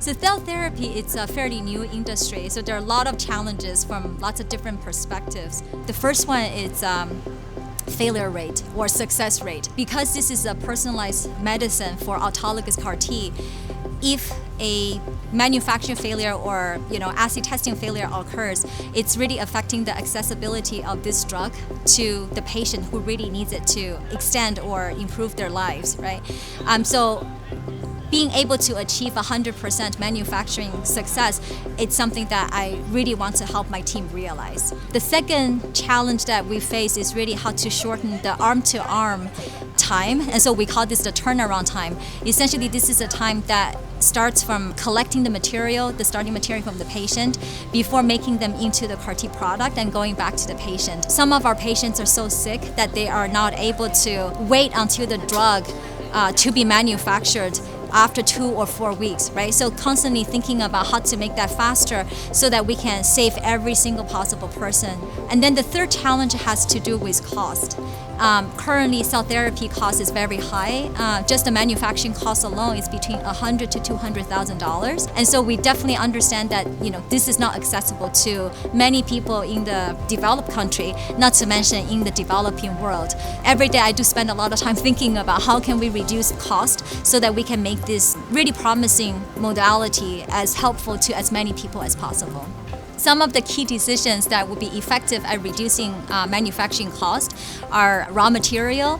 So cell therapy, it's a fairly new industry, so there are a lot of challenges from lots of different perspectives. The first one is failure rate or success rate. Because this is a personalized medicine for autologous CAR T, if a manufacturing failure or assay testing failure occurs, it's really affecting the accessibility of this drug to the patient who really needs it to extend or improve their lives, right? So being able to achieve 100% manufacturing success, it's something that I really want to help my team realize. The second challenge that we face is really how to shorten the arm-to-arm time, and so we call this the turnaround time. Essentially, this is a time that starts from collecting the material, the starting material from the patient, before making them into the CAR T product and going back to the patient. Some of our patients are so sick that they are not able to wait until the drug to be manufactured after 2 or 4 weeks, right? So constantly thinking about how to make that faster so that we can save every single possible person. And then the third challenge has to do with cost. Currently, cell therapy cost is very high. Just the manufacturing cost alone is between $100,000 to $200,000. And so we definitely understand that this is not accessible to many people in the developed country, not to mention in the developing world. Every day I do spend a lot of time thinking about how can we reduce cost so that we can make this really promising modality as helpful to as many people as possible. Some of the key decisions that would be effective at reducing manufacturing cost are raw material,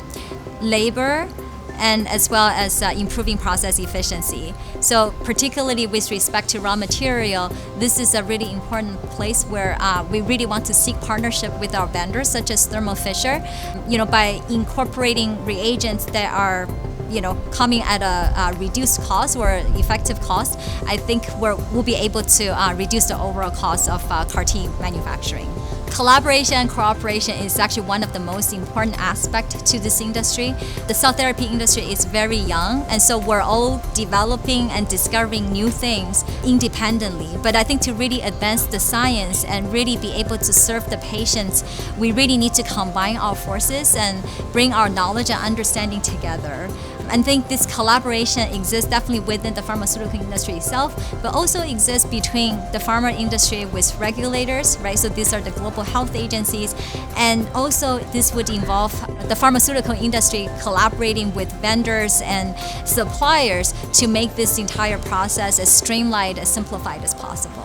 labor, and as well as improving process efficiency. So particularly with respect to raw material, this is a really important place where we really want to seek partnership with our vendors such as Thermo Fisher. By incorporating reagents that are coming at a reduced cost or effective cost, I think we'll be able to reduce the overall cost of CAR T manufacturing. Collaboration and cooperation is actually one of the most important aspects to this industry. The cell therapy industry is very young, and so we're all developing and discovering new things independently. But I think to really advance the science and really be able to serve the patients, we really need to combine our forces and bring our knowledge and understanding together. I think this collaboration exists definitely within the pharmaceutical industry itself, but also exists between the pharma industry with regulators, right? So these are the global health agencies, and also this would involve the pharmaceutical industry collaborating with vendors and suppliers to make this entire process as streamlined, as simplified as possible.